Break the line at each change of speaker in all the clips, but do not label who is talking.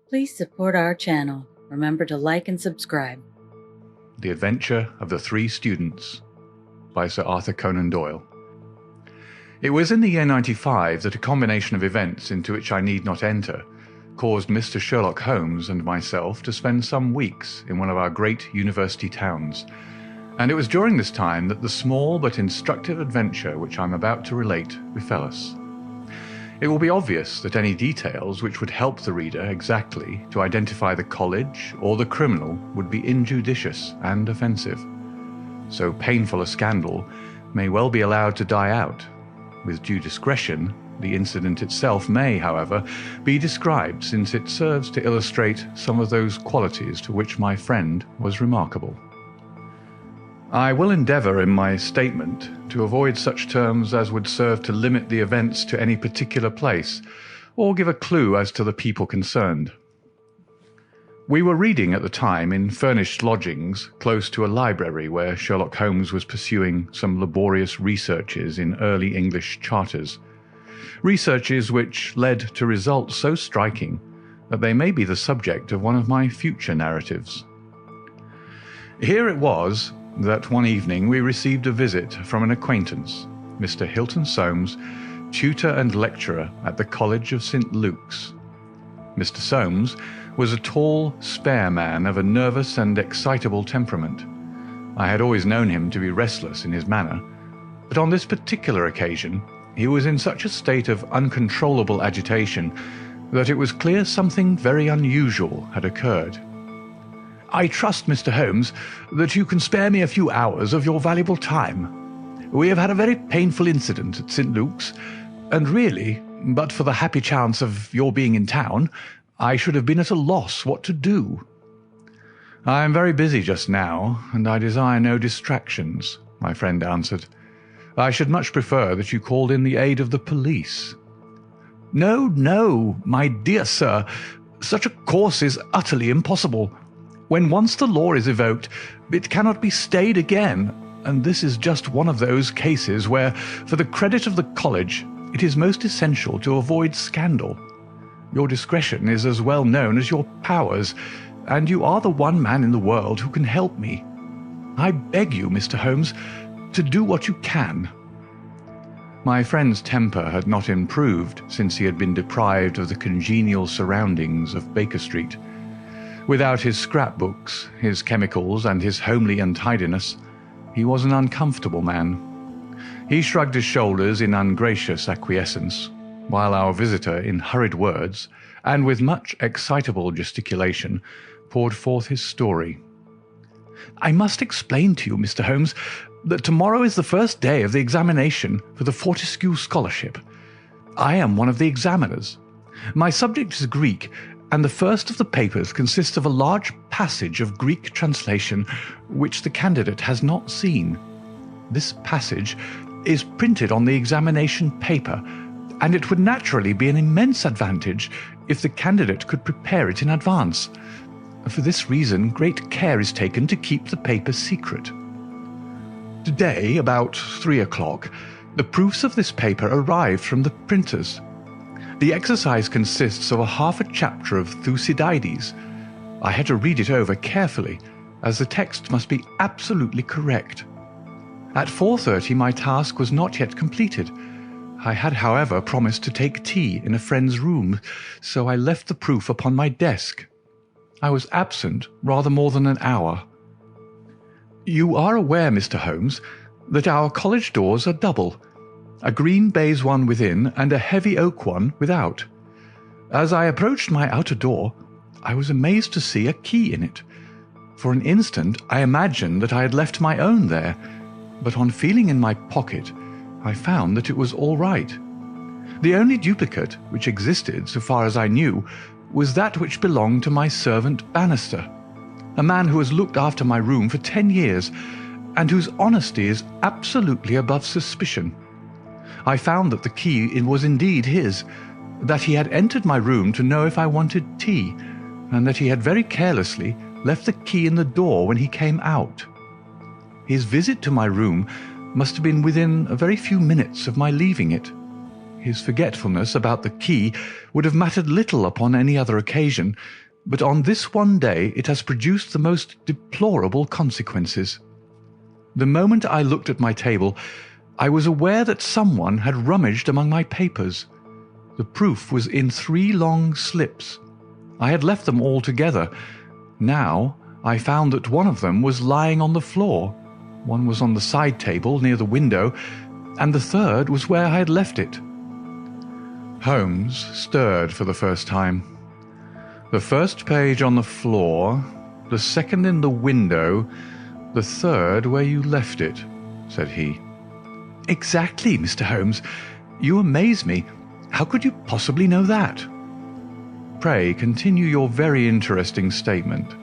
Please support our channel. Remember to like and subscribe.
The Adventure of the Three Students by Sir Arthur Conan Doyle. It was in the year 95 that a combination of events into which I need not enter caused Mr. Sherlock Holmes and myself to spend some weeks in one of our great university towns, and it was during this time that the small but instructive adventure which I am about to relate befell us. It will be obvious that any details which would help the reader exactly to identify the college or the criminal would be injudicious and offensive. So painful a scandal may well be allowed to die out. With due discretion, the incident itself may, however, be described, since it serves to illustrate some of those qualities to which my friend was remarkable. I will endeavour in my statement to avoid such terms as would serve to limit the events to any particular place, or give a clue as to the people concerned. We were reading at the time in furnished lodgings close to a library where Sherlock Holmes was pursuing some laborious researches in early English charters, researches which led to results so striking that they may be the subject of one of my future narratives. Here it was that one evening we received a visit from an acquaintance, Mr. Hilton Soames, tutor and lecturer at the College of St. Luke's. Mr. Soames was a tall, spare man of a nervous and excitable temperament. I had always known him to be restless in his manner, but on this particular occasion he was in such a state of uncontrollable agitation that it was clear something very unusual had occurred. "I trust, Mr. Holmes, that you can spare me a few hours of your valuable time. We have had a very painful incident at St. Luke's, and really, but for the happy chance of your being in town, I should have been at a loss what to do." "I am very busy just now, and I desire no distractions," my friend answered. "I should much prefer that you called in the aid of the police." "No, no, my dear sir. Such a course is utterly impossible. When once the law is evoked, it cannot be stayed again, and this is just one of those cases where, for the credit of the college, it is most essential to avoid scandal. Your discretion is as well known as your powers, and you are the one man in the world who can help me. I beg you, Mr. Holmes, to do what you can." My friend's temper had not improved since he had been deprived of the congenial surroundings of Baker Street. Without his scrapbooks, his chemicals, and his homely untidiness, he was an uncomfortable man. He shrugged his shoulders in ungracious acquiescence, while our visitor, in hurried words, and with much excitable gesticulation, poured forth his story. "I must explain to you, Mr. Holmes, that tomorrow is the first day of the examination for the Fortescue Scholarship. I am one of the examiners. My subject is Greek, and the first of the papers consists of a large passage of Greek translation which the candidate has not seen. This passage is printed on the examination paper, and it would naturally be an immense advantage if the candidate could prepare it in advance. For this reason, great care is taken to keep the paper secret. Today, about 3 o'clock, the proofs of this paper arrived from the printers. The exercise consists of half a chapter of Thucydides. I had to read it over carefully, as the text must be absolutely correct. At 4:30 my task was not yet completed. I had, however, promised to take tea in a friend's room, so I left the proof upon my desk. I was absent rather more than an hour. You are aware, Mr. Holmes, that our college doors are double, a green baize one within and a heavy oak one without. As I approached my outer door, I was amazed to see a key in it. For an instant I imagined that I had left my own there, but on feeling in my pocket, I found that it was all right. The only duplicate which existed, so far as I knew, was that which belonged to my servant Bannister, a man who has looked after my room for 10 years, and whose honesty is absolutely above suspicion. I found that the key was indeed his, that he had entered my room to know if I wanted tea, and that he had very carelessly left the key in the door when he came out. His visit to my room must have been within a very few minutes of my leaving it. His forgetfulness about the key would have mattered little upon any other occasion, but on this one day it has produced the most deplorable consequences. The moment I looked at my table, I was aware that someone had rummaged among my papers. The proof was in 3 long slips. I had left them all together. Now I found that one of them was lying on the floor, one was on the side table near the window, and the third was where I had left it. Holmes stirred for the first time. The first page on the floor, the second in the window, the third where you left it, said he. Exactly, Mr. Holmes. You amaze me. How could you possibly know that? Pray continue your very interesting statement.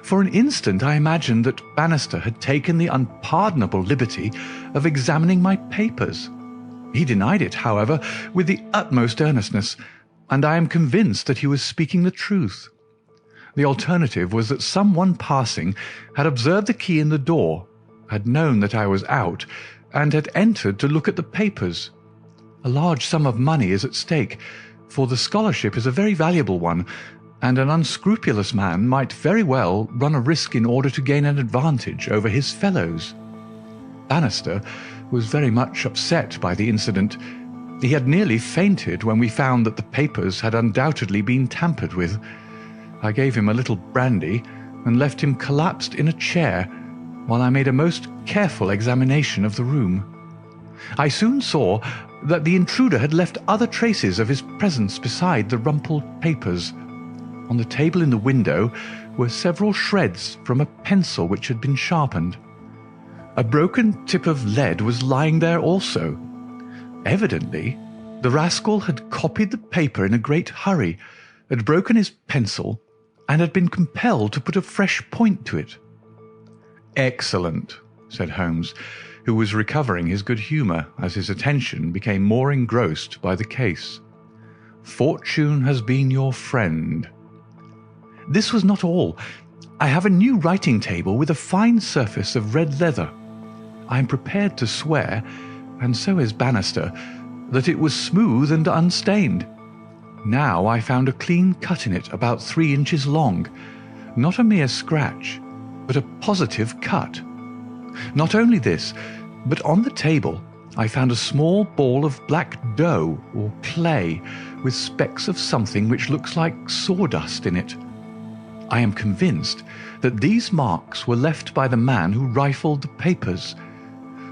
For an instant I imagined that Bannister had taken the unpardonable liberty of examining my papers. He denied it, however, with the utmost earnestness, and I am convinced that he was speaking the truth. The alternative was that someone passing had observed the key in the door, had known that I was out, and had entered to look at the papers. A large sum of money is at stake, for the scholarship is a very valuable one, and an unscrupulous man might very well run a risk in order to gain an advantage over his fellows. Bannister was very much upset by the incident. He had nearly fainted when we found that the papers had undoubtedly been tampered with. I gave him a little brandy and left him collapsed in a chair while I made a most careful examination of the room. I soon saw that the intruder had left other traces of his presence beside the rumpled papers. On the table in the window were several shreds from a pencil which had been sharpened. A broken tip of lead was lying there also. Evidently, the rascal had copied the paper in a great hurry, had broken his pencil, and had been compelled to put a fresh point to it. Excellent, said Holmes, who was recovering his good humour as his attention became more engrossed by the case. Fortune has been your friend. This was not all. I have a new writing table with a fine surface of red leather. I am prepared to swear, and so is Bannister, that it was smooth and unstained. Now I found a clean cut in it about 3 inches long, not a mere scratch, but a positive cut. Not only this, but on the table I found a small ball of black dough or clay with specks of something which looks like sawdust in it. I am convinced that these marks were left by the man who rifled the papers.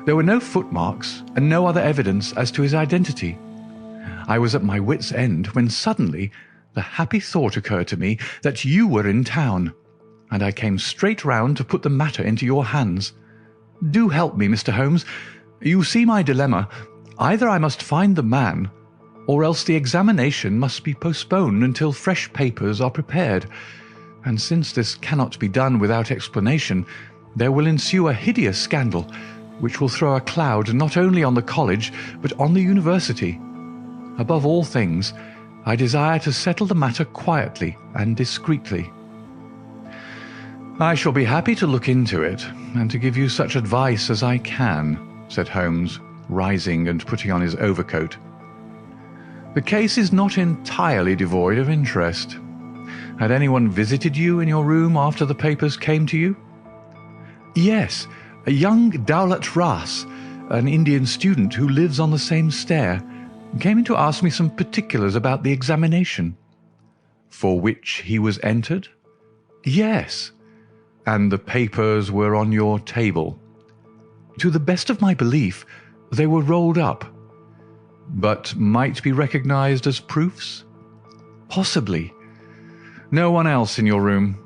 There were no footmarks and no other evidence as to his identity. I was at my wits' end when suddenly the happy thought occurred to me that you were in town, and I came straight round to put the matter into your hands. Do help me, Mr. Holmes. You see my dilemma. Either I must find the man, or else the examination must be postponed until fresh papers are prepared, and since this cannot be done without explanation, there will ensue a hideous scandal, which will throw a cloud not only on the college, but on the university. Above all things, I desire to settle the matter quietly and discreetly. I shall be happy to look into it, and to give you such advice as I can, said Holmes, rising and putting on his overcoat. The case is not entirely devoid of interest. Had anyone visited you in your room after the papers came to you? Yes, a young Dowlat Ras, an Indian student who lives on the same stair, came in to ask me some particulars about the examination. For which he was entered? Yes. And the papers were on your table? To the best of my belief, they were rolled up. But might be recognized as proofs? Possibly. No one else in your room?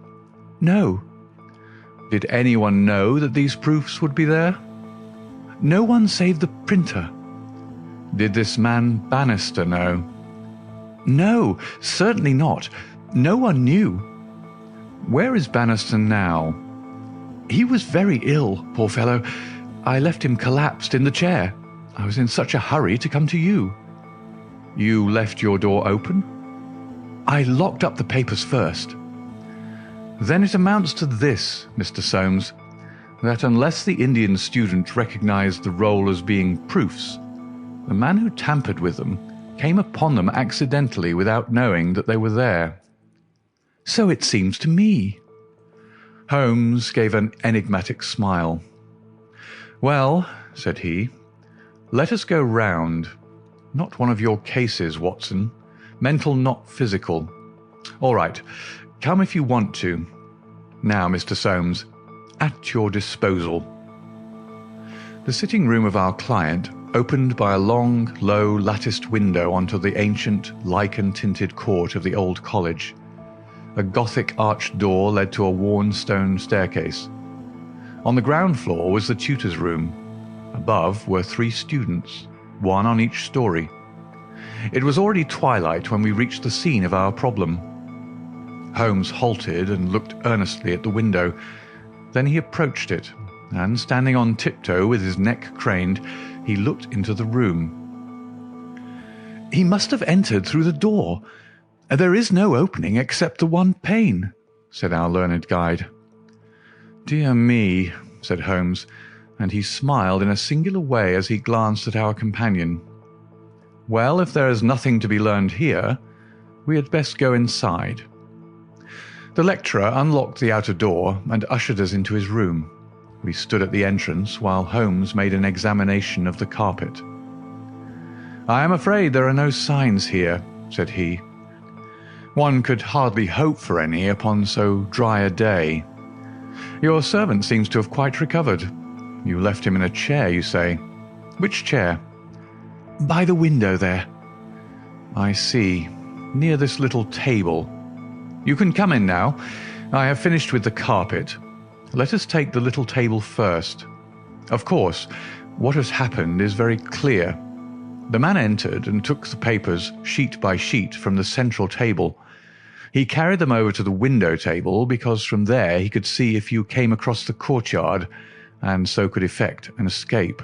No. Did anyone know that these proofs would be there? No one save the printer. Did this man Bannister know? No, certainly not. No one knew. Where is Bannister now? He was very ill, poor fellow. I left him collapsed in the chair. I was in such a hurry to come to you. You left your door open? I locked up the papers first. Then it amounts to this, Mr. Soames, that unless the Indian student recognized the roll as being proofs, The man who tampered with them came upon them accidentally without knowing that they were there.
So it seems to me.
Holmes gave an enigmatic smile. Well, said he, let us go round. Not one of your cases, Watson. Mental, not physical. All right, come if you want to. Now, Mr. Soames, at your disposal. The sitting room of our client opened by a long, low, latticed window onto the ancient, lichen-tinted court of the old college. A Gothic arched door led to a worn stone staircase. On the ground floor was the tutor's room. Above were 3 students, one on each story. It was already twilight when we reached the scene of our problem. Holmes halted and looked earnestly at the window. Then he approached it, and standing on tiptoe with his neck craned, he looked into the room.
He must have entered through the door. There is no opening except the one pane, said our learned guide.
Dear me, said Holmes, and he smiled in a singular way as he glanced at our companion. Well, if there is nothing to be learned here, we had best go inside. The lecturer unlocked the outer door and ushered us into his room. We stood at the entrance while Holmes made an examination of the carpet. I am afraid there are no signs here, said he. One could hardly hope for any upon so dry a day. Your servant seems to have quite recovered. You left him in a chair, you say. Which chair?
By the window there.
I see. Near this little table. You can come in now. I have finished with the carpet. Let us take the little table first. Of course, what has happened is very clear. The man entered and took the papers sheet by sheet from the central table. He carried them over to the window table because from there he could see if you came across the courtyard and so could effect an escape.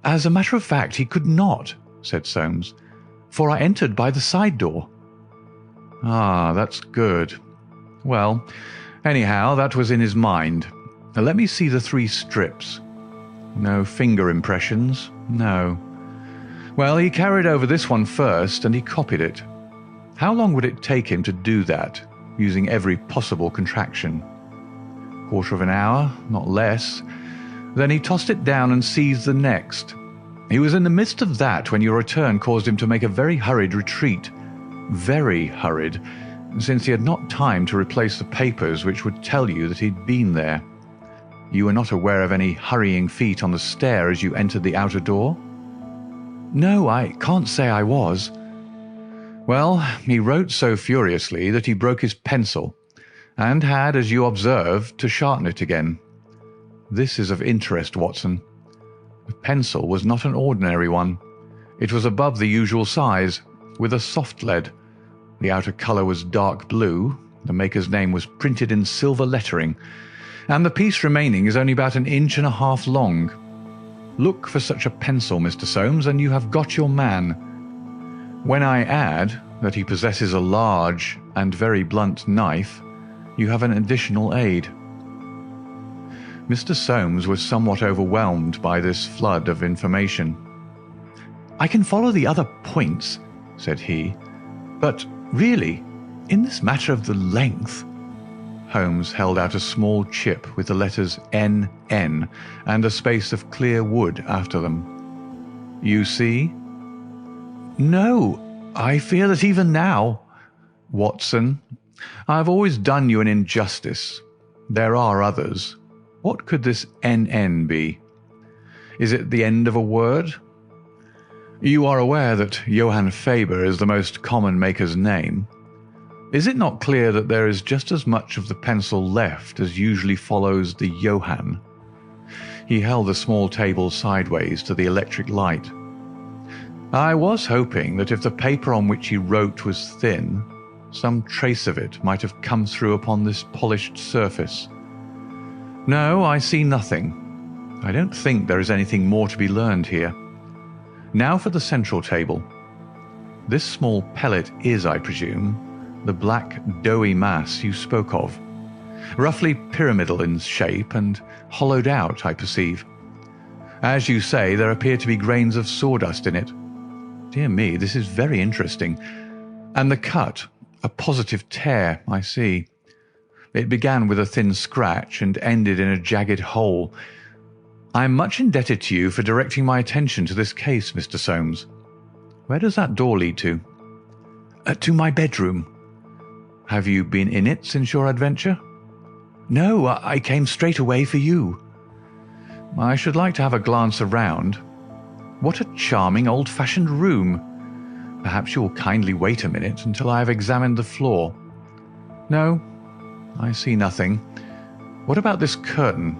As a matter of fact, he could not, said Soames, for I entered by the side door.
Ah, that's good. Well, anyhow, that was in his mind. Now, let me see the 3 strips. No finger impressions, no. Well, he carried over this one first and he copied it. How long would it take him to do that, using every possible contraction? Quarter of an hour, not less. Then he tossed it down and seized the next. He was in the midst of that when your return caused him to make a very hurried retreat. Very hurried, since he had not time to replace the papers which would tell you that he'd been there. You were not aware of any hurrying feet on the stair as you entered the outer door?
No, I can't say I was.
Well, he wrote so furiously that he broke his pencil, and had, as you observed, to sharpen it again. This is of interest, Watson. The pencil was not an ordinary one. It was above the usual size, with a soft lead. The outer colour was dark blue, the maker's name was printed in silver lettering, and the piece remaining is only about 1.5 inches long. Look for such a pencil, Mr. Soames, and you have got your man. When I add that he possesses a large and very blunt knife, you have an additional aid. Mr. Soames was somewhat overwhelmed by this flood of information.
I can follow the other points, said he, but really, in this matter of the length—
Holmes held out a small chip with the letters N.N. and a space of clear wood after them. You see?
No, I fear that even now—
Watson, I have always done you an injustice. There are others. What could this N.N. be? Is it the end of a word? You are aware that Johann Faber is the most common maker's name. Is it not clear that there is just as much of the pencil left as usually follows the Johann? He held the small table sideways to the electric light. I was hoping that if the paper on which he wrote was thin, some trace of it might have come through upon this polished surface. No, I see nothing. I don't think there is anything more to be learned here. Now for the central table. This small pellet is, I presume, the black, doughy mass you spoke of. Roughly pyramidal in shape and hollowed out, I perceive. As you say, there appear to be grains of sawdust in it. Dear me, this is very interesting. And the cut, a positive tear, I see. It began with a thin scratch and ended in a jagged hole. I am much indebted to you for directing my attention to this case, Mr. Soames. Where does that door lead to? To my bedroom. Have you been in it since your adventure? No, I came straight away for you. I should like to have a glance around. What a charming old-fashioned room. Perhaps you will kindly wait a minute until I have examined the floor. No, I see nothing. What about this curtain?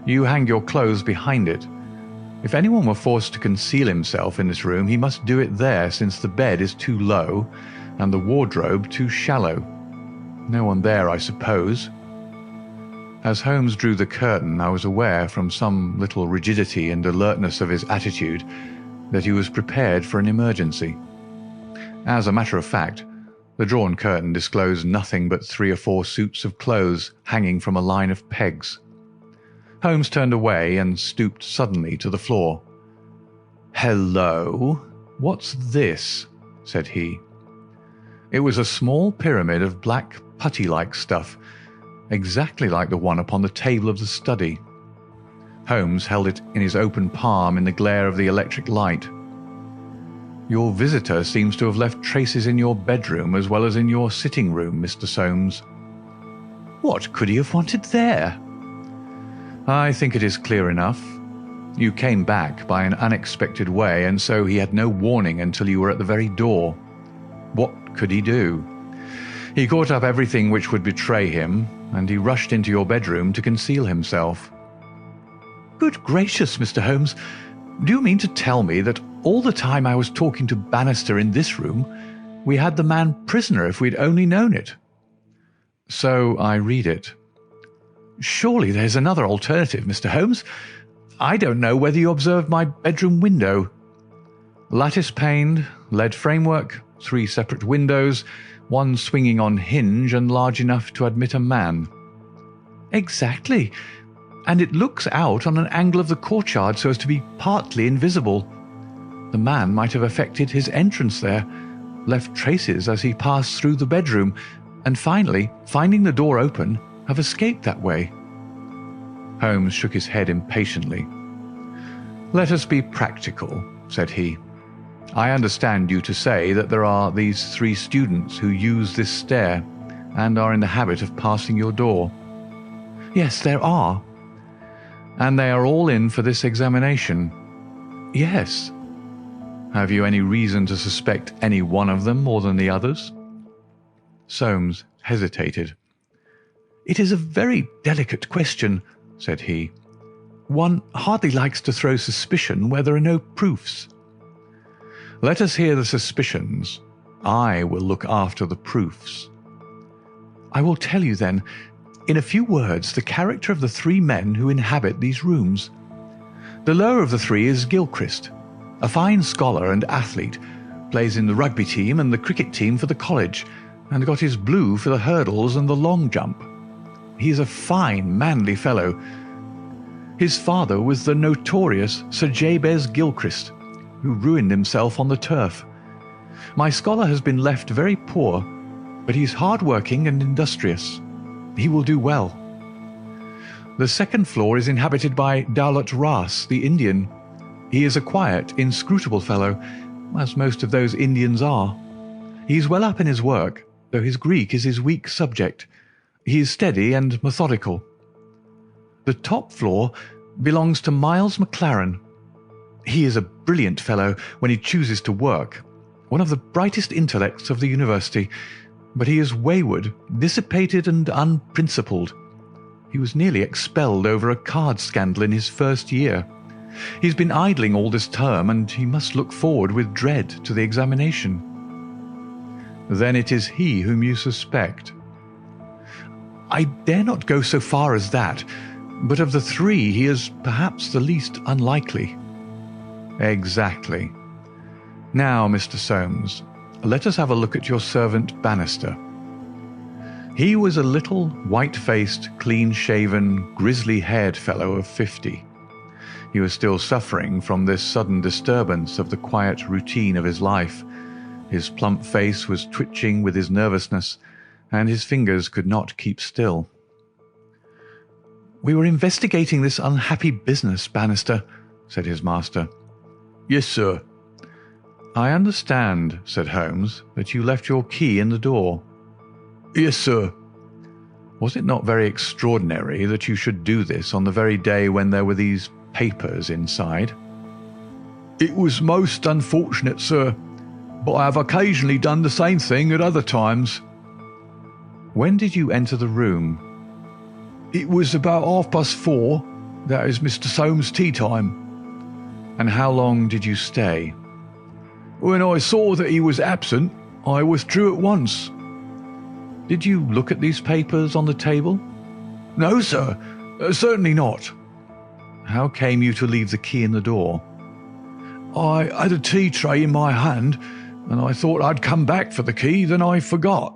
You hang your clothes behind it. If anyone were forced to conceal himself in this room, he must do it there, since the bed is too low and the wardrobe too shallow. No one there, I suppose. As Holmes drew the curtain, I was aware, from some little rigidity and alertness of his attitude, that he was prepared for an emergency. As a matter of fact, the drawn curtain disclosed nothing but 3 or 4 suits of clothes hanging from a line of pegs. Holmes turned away and stooped suddenly to the floor. "Hello, what's this?" said he. It was a small pyramid of black putty-like stuff, exactly like the one upon the table of the study. Holmes held it in his open palm in the glare of the electric light. "Your visitor seems to have left traces in your bedroom as well as in your sitting room, Mr. Soames." "What could he have wanted there?" "I think it is clear enough. You came back by an unexpected way, and so he had no warning until you were at the very door. What could he do? He caught up everything which would betray him, and he rushed into your bedroom to conceal himself." "Good gracious, Mr. Holmes, do you mean to tell me that all the time I was talking to Bannister in this room, we had the man prisoner if we'd only known it?" "So I read it." "Surely there's another alternative, Mr. Holmes. I don't know whether you observed my bedroom window." "Lattice-paned, lead framework, 3 separate windows, one swinging on hinge and large enough to admit a man." "Exactly. And it looks out on an angle of the courtyard so as to be partly invisible. The man might have effected his entrance there, left traces as he passed through the bedroom, and finally, finding the door open, have escaped that way." Holmes shook his head impatiently. "Let us be practical," said he. "I understand you to say that there are these 3 students who use this stair and are in the habit of passing your door." "Yes, there are." "And they are all in for this examination?" "Yes." "Have you any reason to suspect any one of them more than the others?" Soames hesitated. "It is a very delicate question," said he. "One hardly likes to throw suspicion where there are no proofs." "Let us hear the suspicions. I will look after the proofs." "I will tell you, then, in a few words, the character of the 3 men who inhabit these rooms. The lower of the 3 is Gilchrist, a fine scholar and athlete, plays in the rugby team and the cricket team for the college, and got his blue for the hurdles and the long jump. He is a fine, manly fellow. His father was the notorious Sir Jabez Gilchrist, who ruined himself on the turf. My scholar has been left very poor, but he's hard-working and industrious. He will do well. The 2nd floor is inhabited by Daulat Ras, the Indian. He is a quiet, inscrutable fellow, as most of those Indians are. He is well up in his work, though his Greek is his weak subject. He is steady and methodical. The top floor belongs to Miles McLaren. He is a brilliant fellow when he chooses to work, one of the brightest intellects of the university, but he is wayward, dissipated and unprincipled. He was nearly expelled over a card scandal in his first year. He's been idling all this term, and he must look forward with dread to the examination." "Then it is he whom you suspect?" "I dare not go so far as that, but of the 3 he is perhaps the least unlikely." "Exactly. Now, Mr. Soames, let us have a look at your servant Bannister." He was a little, white-faced, clean-shaven, grizzly-haired fellow of 50. He was still suffering from this sudden disturbance of the quiet routine of his life. His plump face was twitching with his nervousness, and his fingers could not keep still. "We were investigating this unhappy business, Bannister," said his master.
"Yes, sir."
"I understand," said Holmes, "that you left your key in the door."
"Yes, sir."
"Was it not very extraordinary that you should do this on the very day when there were these papers inside?"
"It was most unfortunate, sir, but I have occasionally done the same thing at other times."
"When did you enter the room?"
"It was about 4:30. That is Mr. Soames' tea time."
"And how long did you stay?"
"When I saw that he was absent, I withdrew at once."
"Did you look at these papers on the table?"
"No, sir, certainly not."
"How came you to leave the key in the door?"
"I had a tea tray in my hand, and I thought I'd come back for the key, then I forgot."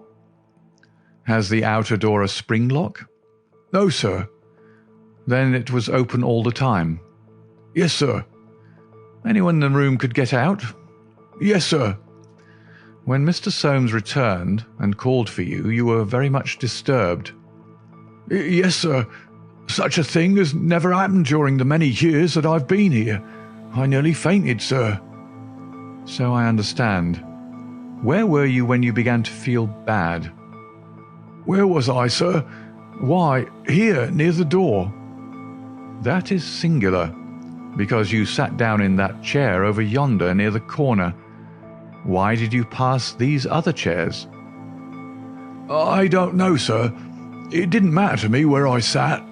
"Has the outer door a spring lock?"
"No, sir."
"Then it was open all the time?"
"Yes, sir."
"Anyone in the room could get out?"
"Yes, sir."
"When Mr. Soames returned and called for you, you were very much disturbed?"
"Yes, sir. Such a thing has never happened during the many years that I've been here. I nearly fainted, sir."
"So I understand. Where were you when you began to feel bad?"
"Where was I, sir? Why, here, near the door."
"That is singular, because you sat down in that chair over yonder near the corner. Why did you pass these other chairs?"
"I don't know, sir. It didn't matter to me where I sat."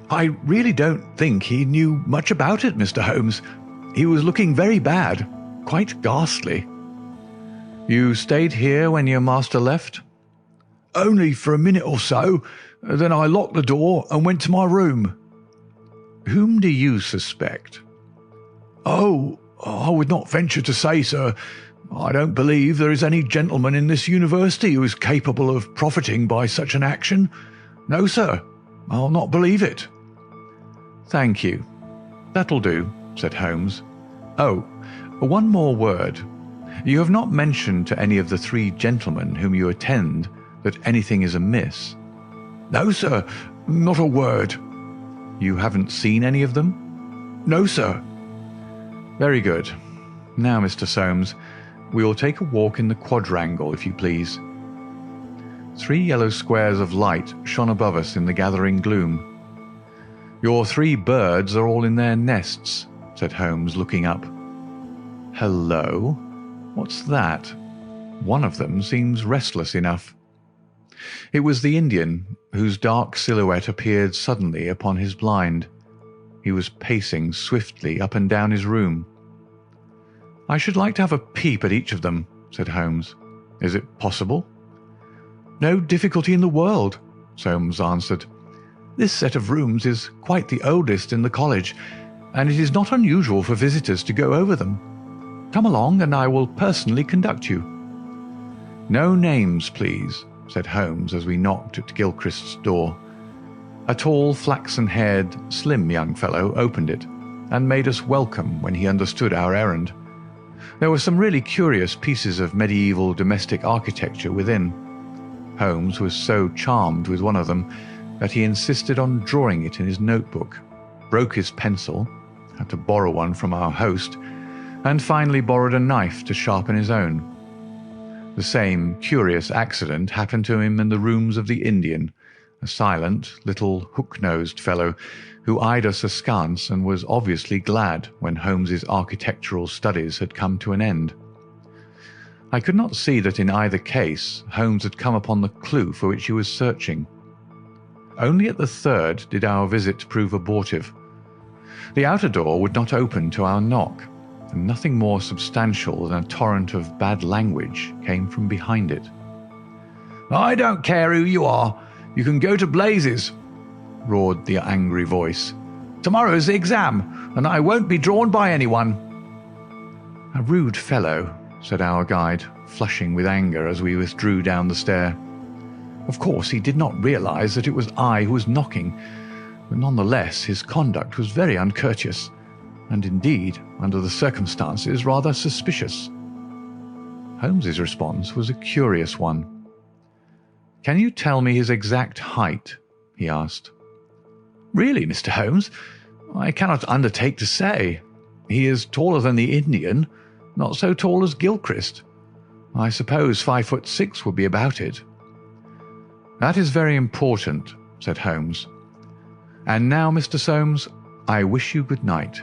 "I really don't think he knew much about it, Mr. Holmes. He was looking very bad, quite ghastly." "You stayed here when your master left?"
"Only for a minute or so. Then I locked the door and went to my room."
"Whom do you suspect?"
"Oh, I would not venture to say, sir. I don't believe there is any gentleman in this university who is capable of profiting by such an action. No, sir, I'll not believe it."
"Thank you. That'll do," said Holmes. "Oh, one more word. You have not mentioned to any of the three gentlemen whom you attend that anything is amiss?"
"No, sir, not a word."
"You haven't seen any of them?"
"No, sir."
"Very good. Now, Mr. Soames, we will take a walk in the quadrangle, if you please." 3 yellow squares of light shone above us in the gathering gloom. "Your 3 birds are all in their nests," said Holmes, looking up. "Hello, what's that? One of them seems restless enough." It was the Indian, whose dark silhouette appeared suddenly upon his blind. He was pacing swiftly up and down his room. "I should like to have a peep at each of them," said Holmes. "Is it possible?" "No difficulty in the world," Soames answered. "This set of rooms is quite the oldest in the college, and it is not unusual for visitors to go over them. Come along, and I will personally conduct you." "No names, please," said Holmes as we knocked at Gilchrist's door. A tall, flaxen-haired, slim young fellow opened it, and made us welcome when he understood our errand. There were some really curious pieces of medieval domestic architecture within. Holmes was so charmed with one of them that he insisted on drawing it in his notebook, broke his pencil, had to borrow one from our host, and finally borrowed a knife to sharpen his own. The same curious accident happened to him in the rooms of the Indian, a silent, little, hook-nosed fellow who eyed us askance and was obviously glad when Holmes's architectural studies had come to an end. I could not see that in either case Holmes had come upon the clue for which he was searching. Only at the third did our visit prove abortive. The outer door would not open to our knock, and nothing more substantial than a torrent of bad language came from behind it.
"I don't care who you are. You can go to blazes," roared the angry voice. "Tomorrow's the exam, and I won't be drawn by anyone."
"A rude fellow," said our guide, flushing with anger as we withdrew down the stair. Of course he did not realize that it was I who was knocking,
but nonetheless his conduct was very uncourteous, and indeed, under the circumstances, rather suspicious. Holmes's response was a curious one. "Can you tell me his exact height?" he asked. "Really, Mr. Holmes, I cannot undertake to say. He is taller than the Indian, not so tall as Gilchrist. I suppose 5'6" would be about it." "That is very important," said Holmes. "And now, Mr. Soames, I wish you good night."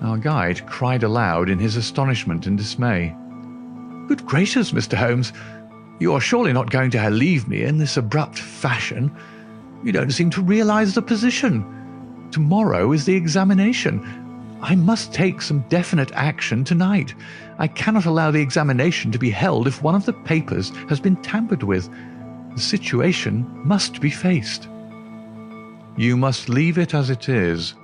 Our guide cried aloud in his astonishment and dismay. "Good gracious, Mr. Holmes, you are surely not going to leave me in this abrupt fashion. You don't seem to realize the position. Tomorrow is the examination. I must take some definite action tonight. I cannot allow the examination to be held if one of the papers has been tampered with. The situation must be faced." "You must leave it as it is.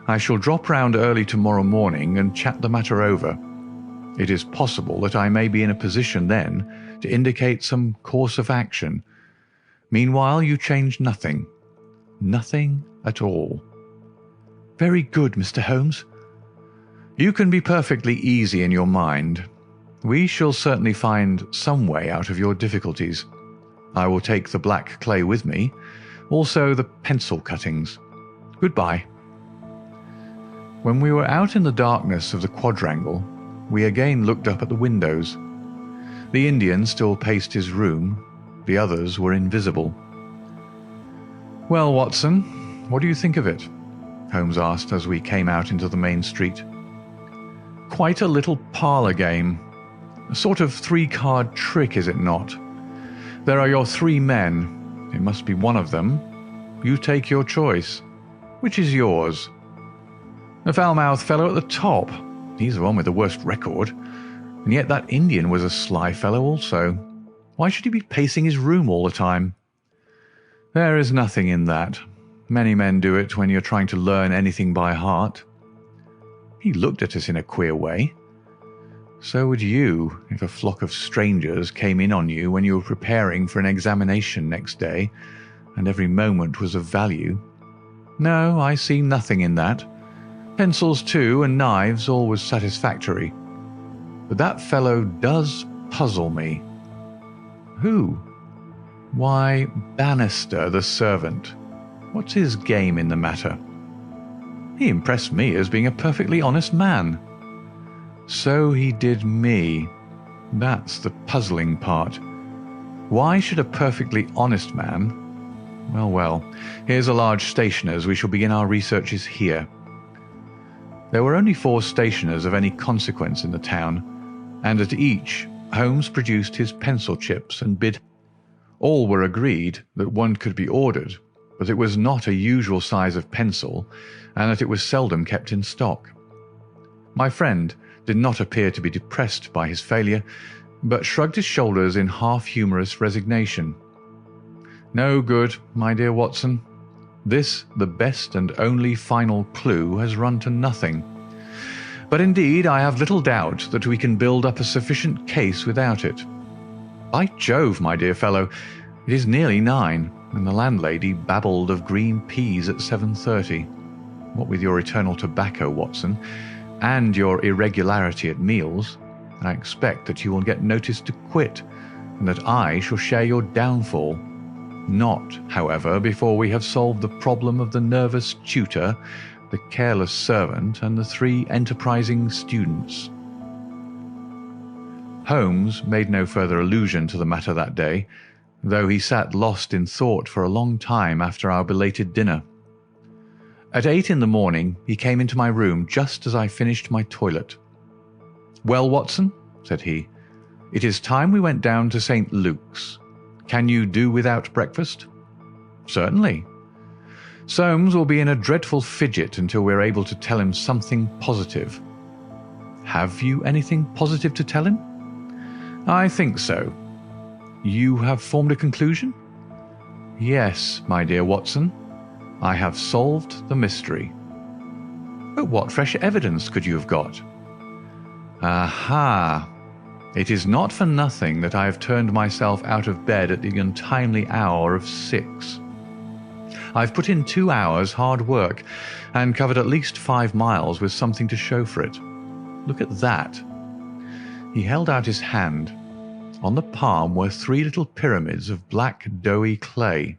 I shall drop round early tomorrow morning and chat the matter over. It is possible that I may be in a position then to indicate some course of action. Meanwhile, you change nothing. Nothing at all." "Very good, Mr. Holmes." "You can be perfectly easy in your mind. We shall certainly find some way out of your difficulties. I will take the black clay with me, also the pencil cuttings. Goodbye." When we were out in the darkness of the quadrangle, we again looked up at the windows. The Indian still paced his room. The others were invisible. "Well, Watson, what do you think of it?" Holmes asked as we came out into the main street. "Quite a little parlour game. A sort of 3-card trick, is it not? There are your 3 men. It must be one of them. You take your choice. Which is yours? The foul-mouthed fellow at the top. He's the one with the worst record. And yet that Indian was a sly fellow also. Why should he be pacing his room all the time? There is nothing in that. Many men do it when you're trying to learn anything by heart." He looked at us in a queer way. "So would you if a flock of strangers came in on you when you were preparing for an examination next day, and every moment was of value. No, I see nothing in that. Pencils too, and knives, always satisfactory. But that fellow does puzzle me." "Who?" "Why, Bannister, the servant. What's his game in the matter?" "He impressed me as being a perfectly honest man." "So he did me. That's the puzzling part. Why should a perfectly honest man— Well, here's a large stationer's. We shall begin our researches here." There were only 4 stationers of any consequence in the town, and at each Holmes produced his pencil chips and bid. All were agreed that one could be ordered, but it was not a usual size of pencil, and that it was seldom kept in stock. My friend did not appear to be depressed by his failure, but shrugged his shoulders in half-humorous resignation. "No good, my dear Watson. This, the best and only final clue, has run to nothing. But indeed I have little doubt that we can build up a sufficient case without it. By Jove, my dear fellow, it is nearly 9, and the landlady babbled of green peas at 7:30. What with your eternal tobacco, Watson, and your irregularity at meals, I expect that you will get notice to quit, and that I shall share your downfall. Not, however, before we have solved the problem of the nervous tutor, the careless servant, and the 3 enterprising students." Holmes made no further allusion to the matter that day, though he sat lost in thought for a long time after our belated dinner. At 8 in the morning he came into my room just as I finished my toilet. "Well, Watson," said he, "it is time we went down to St. Luke's. Can you do without breakfast?" "Certainly." "Soames will be in a dreadful fidget until we are able to tell him something positive." "Have you anything positive to tell him?" "I think so." "You have formed a conclusion?" "Yes, my dear Watson. I have solved the mystery." "But what fresh evidence could you have got?" "Aha! It is not for nothing that I have turned myself out of bed at the untimely hour of 6.
I've put in 2 hours hard work and covered at least 5 miles with something to show for it. Look at that." He held out his hand. On the palm were 3 little pyramids of black, doughy clay.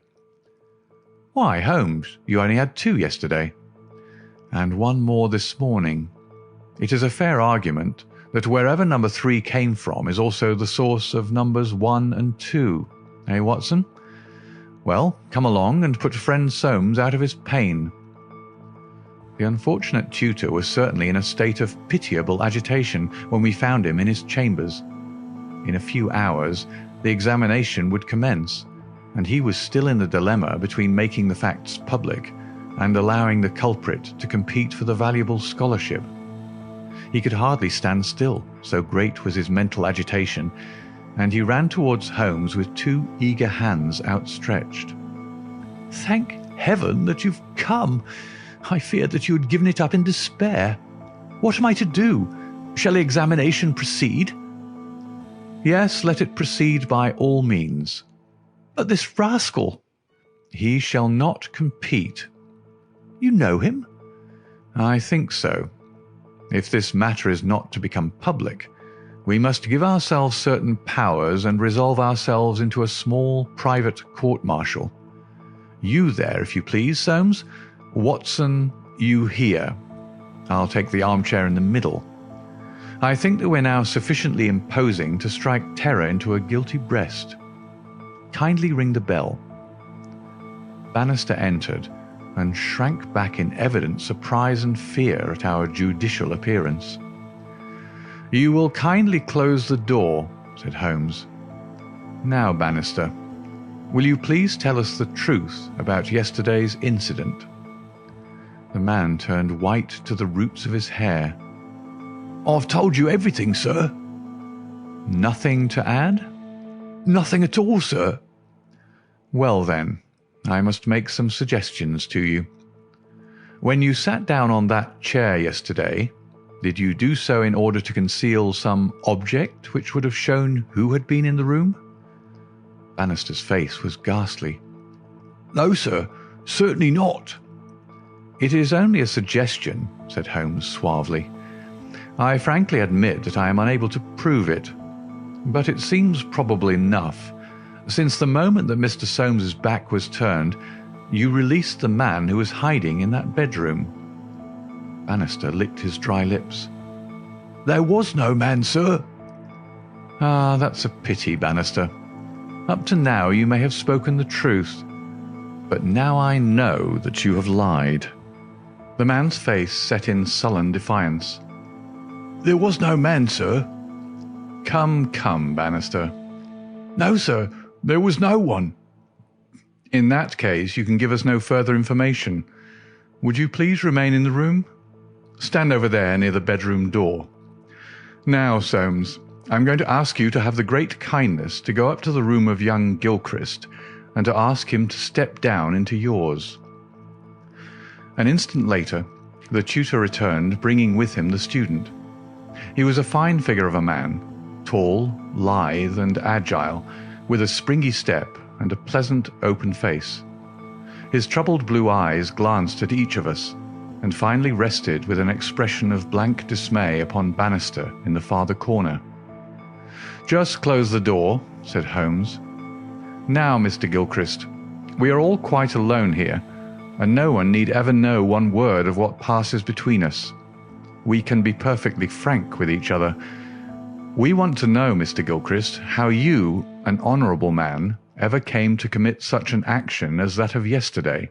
"Why, Holmes, you only had 2 yesterday." "And 1 more this morning. It is a fair argument that wherever number 3 came from is also the source of numbers 1 and 2. Eh, Watson? Well, come along and put friend Soames out of his pain." The unfortunate tutor was certainly in a state of pitiable agitation when we found him in his chambers. In a few hours the examination would commence, and he was still in the dilemma between making the facts public and allowing the culprit to compete for the valuable scholarship. He could hardly stand still, so great was his mental agitation, and he ran towards Holmes with 2 eager hands outstretched. "Thank heaven that you've come. I feared that you had given it up in despair. What am I to do? Shall the examination proceed?" "Yes, let it proceed by all means." "But this rascal—" "He shall not compete." "You know him?" "I think so. If this matter is not to become public, we must give ourselves certain powers and resolve ourselves into a small private court-martial. You there, if you please, Soames. Watson, you here. I'll take the armchair in the middle. I think that we're now sufficiently imposing to strike terror into a guilty breast. Kindly ring the bell." Bannister entered and shrank back in evident surprise and fear at our judicial appearance. "You will kindly close the door," said Holmes. "Now, Bannister, will you please tell us the truth about yesterday's incident?" The man turned white to the roots of his hair. "I've told you everything, sir." "Nothing to add?" "Nothing at all, sir." "Well then, I must make some suggestions to you. When you sat down on that chair yesterday, did you do so in order to conceal some object which would have shown who had been in the room?" Bannister's face was ghastly. "No, sir, certainly not." "It is only a suggestion," said Holmes suavely. "I frankly admit that I am unable to prove it, but it seems probable enough. Since the moment that Mr. Soames's back was turned, you released the man who was hiding in that bedroom." Bannister licked his dry lips. "There was no man, sir." "Ah, that's a pity, Bannister. Up to now you may have spoken the truth, but now I know that you have lied." The man's face set in sullen defiance. "There was no man, sir." Come, Bannister." "No, sir, there was no one." "In that case you can give us no further information. Would you please remain in the room? Stand over there near the bedroom door. Now, Soames, I'm going to ask you to have the great kindness to go up to the room of young Gilchrist and to ask him to step down into yours." An instant later, the tutor returned, bringing with him the student. He was a fine figure of a man, tall, lithe, and agile, with a springy step and a pleasant, open face. His troubled blue eyes glanced at each of us, and finally rested with an expression of blank dismay upon Bannister in the farther corner. "Just close the door," said Holmes. "Now, Mr. Gilchrist, we are all quite alone here, and no one need ever know one word of what passes between us. We can be perfectly frank with each other. We want to know, Mr. Gilchrist, how you, an honourable man, ever came to commit such an action as that of yesterday."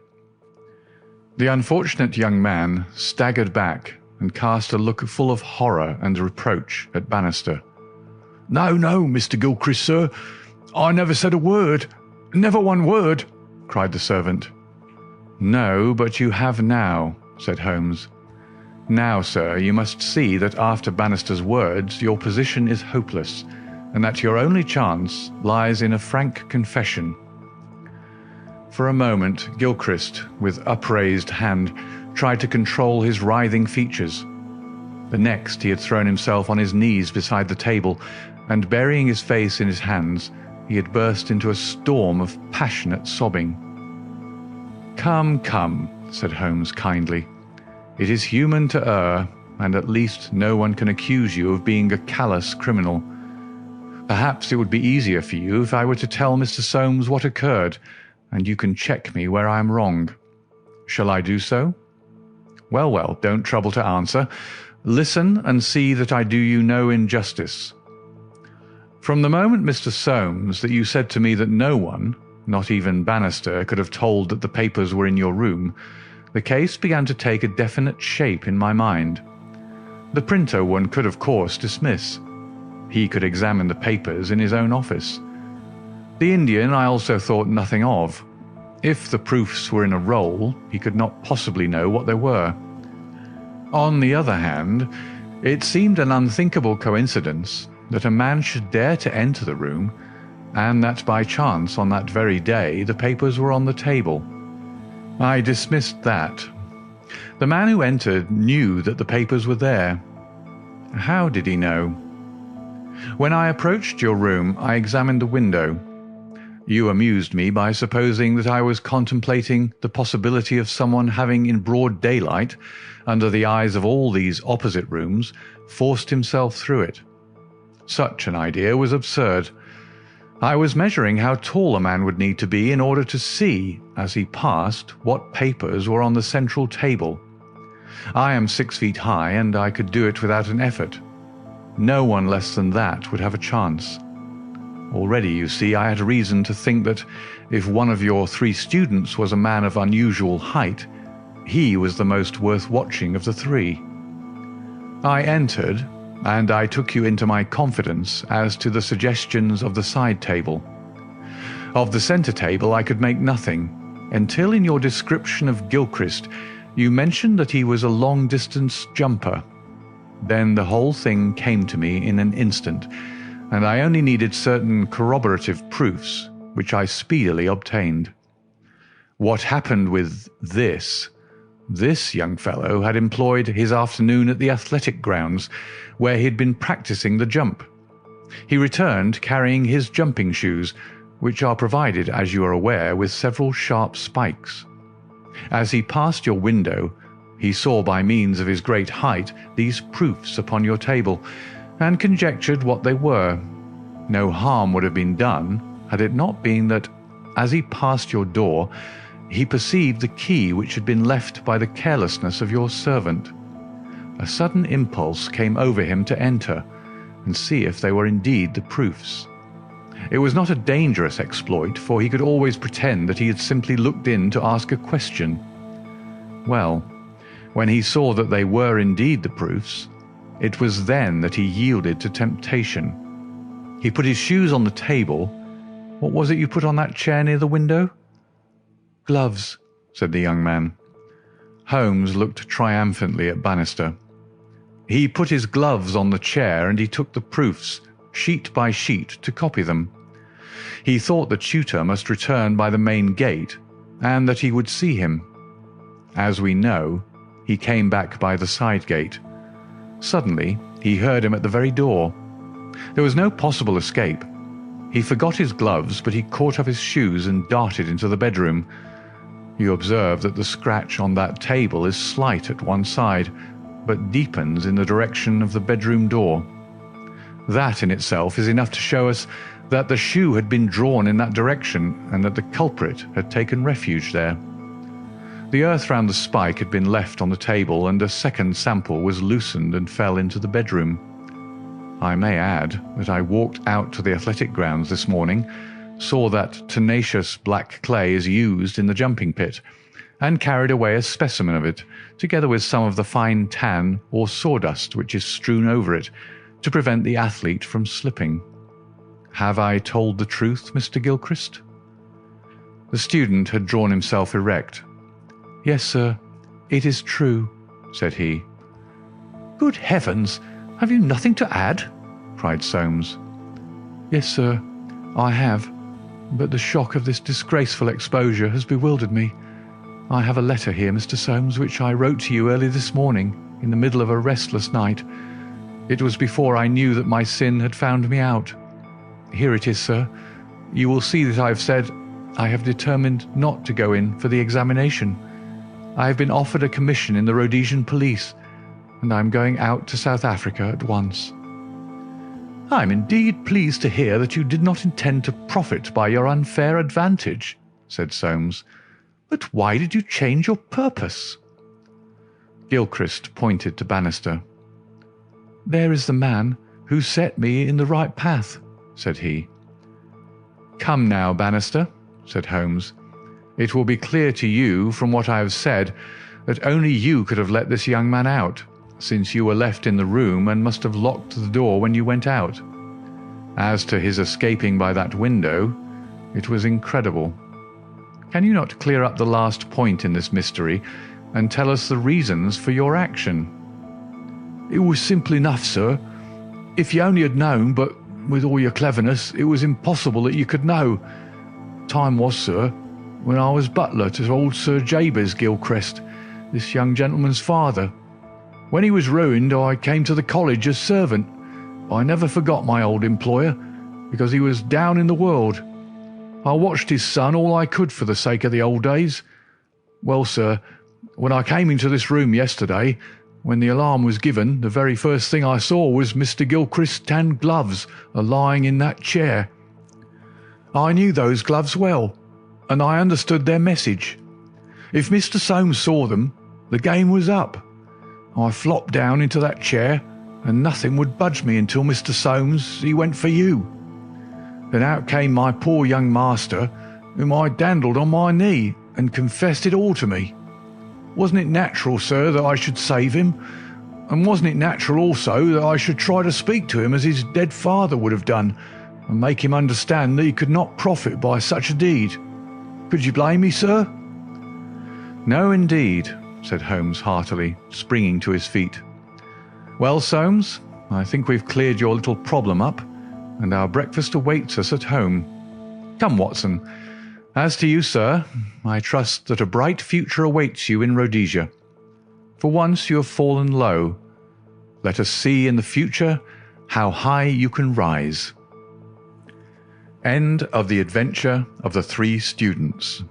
The unfortunate young man staggered back and cast a look full of horror and reproach at Bannister. No, Mr. Gilchrist, sir. I never said a word. Never one word," cried the servant. "No, but you have now," said Holmes. "Now, sir, you must see that after Bannister's words your position is hopeless, and that your only chance lies in a frank confession." For a moment Gilchrist, with upraised hand, tried to control his writhing features. The next he had thrown himself on his knees beside the table, and burying his face in his hands, he had burst into a storm of passionate sobbing. "Come, come," said Holmes kindly. "It is human to err, and at least no one can accuse you of being a callous criminal. Perhaps it would be easier for you if I were to tell Mr. Soames what occurred, and you can check me where I am wrong. Shall I do so? Well, well, don't trouble to answer. Listen and see that I do you no injustice. From the moment, Mr. Soames, that you said to me that no one, not even Bannister, could have told that the papers were in your room, the case began to take a definite shape in my mind. The printer one could, of course, dismiss. He could examine the papers in his own office. The Indian I also thought nothing of. If the proofs were in a roll, he could not possibly know what they were. On the other hand, it seemed an unthinkable coincidence that a man should dare to enter the room, and that by chance on that very day the papers were on the table. I dismissed that. The man who entered knew that the papers were there. How did he know? When I approached your room, I examined the window. You amused me by supposing that I was contemplating the possibility of someone having, in broad daylight, under the eyes of all these opposite rooms, forced himself through it. Such an idea was absurd. I was measuring how tall a man would need to be in order to see, as he passed, what papers were on the central table. I am 6 feet high, and I could do it without an effort. No one less than that would have a chance. Already, you see, I had reason to think that if one of your 3 students was a man of unusual height, he was the most worth watching of the 3. I entered, and I took you into my confidence as to the suggestions of the side table. Of the centre table I could make nothing, until in your description of Gilchrist you mentioned that he was a long-distance jumper. Then the whole thing came to me in an instant, and I only needed certain corroborative proofs, which I speedily obtained. What happened with this young fellow had employed his afternoon at the athletic grounds, where he had been practicing the jump. He returned carrying his jumping shoes, which are provided, as you are aware, with several sharp spikes. As he passed your window, he saw by means of his great height these proofs upon your table, and conjectured what they were. No harm would have been done had it not been that, as he passed your door, he perceived the key which had been left by the carelessness of your servant. A sudden impulse came over him to enter and see if they were indeed the proofs. It was not a dangerous exploit, for he could always pretend that he had simply looked in to ask a question. Well, when he saw that they were indeed the proofs, it was then that he yielded to temptation. He put his shoes on the table. What was it you put on that chair near the window? Gloves, said the young man. Holmes looked triumphantly at Bannister. He put his gloves on the chair, and he took the proofs, sheet by sheet, to copy them. He thought the tutor must return by the main gate, and that he would see him. As we know, he came back by the side gate. Suddenly, he heard him at the very door. There was no possible escape. He forgot his gloves, but he caught up his shoes and darted into the bedroom. You observe that the scratch on that table is slight at one side, but deepens in the direction of the bedroom door. That in itself is enough to show us that the shoe had been drawn in that direction, and that the culprit had taken refuge there. The earth round the spike had been left on the table, and a second sample was loosened and fell into the bedroom. I may add that I walked out to the athletic grounds this morning, saw that tenacious black clay is used in the jumping pit, and carried away a specimen of it, together with some of the fine tan or sawdust which is strewn over it, to prevent the athlete from slipping. Have I told the truth, Mr. Gilchrist? The student had drawn himself erect. Yes, sir, it is true, said he. Good heavens! Have you nothing to add? Cried Soames. Yes, sir, I have, but the shock of this disgraceful exposure has bewildered me. I have a letter here, Mr. Soames, which I wrote to you early this morning, in the middle of a restless night. It was before I knew that my sin had found me out. Here it is, sir. You will see that I have said, I have determined not to go in for the examination. I have been offered a commission in the Rhodesian police, and I am going out to South Africa at once." "I am indeed pleased to hear that you did not intend to profit by your unfair advantage," said Soames. "But why did you change your purpose?" Gilchrist pointed to Bannister. "There is the man who set me in the right path," said he. "Come now, Bannister," said Holmes. "It will be clear to you from what I have said that only you could have let this young man out, since you were left in the room and must have locked the door when you went out. As to his escaping by that window, it was incredible. Can you not clear up the last point in this mystery and tell us the reasons for your action?"
"It was simple enough, sir. If you only had known, but with all your cleverness, it was impossible that you could know. Time was, sir, when I was butler to old Sir Jabez Gilchrist, this young gentleman's father. When he was ruined, I came to the college as servant. I never forgot my old employer, because he was down in the world. I watched his son all I could for the sake of the old days. Well, sir, when I came into this room yesterday, when the alarm was given, the very first thing I saw was Mr. Gilchrist's tan gloves lying in that chair. I knew those gloves well, and I understood their message. If Mr. Soames saw them, the game was up. I flopped down into that chair, and nothing would budge me until Mr. Soames, he went for you. Then out came my poor young master, whom I dandled on my knee, and confessed it all to me. Wasn't it natural, sir, that I should save him? And wasn't it natural also that I should try to speak to him as his dead father would have done, and make him understand that he could not profit by such a deed? Could you blame me, sir?"
"No, indeed," said Holmes heartily, springing to his feet. "Well, Soames, I think we've cleared your little problem up, and our breakfast awaits us at home. Come, Watson. As to you, sir, I trust that a bright future awaits you in Rhodesia. For once you have fallen low. Let us see in the future how high you can rise." End of The Adventure of the Three Students.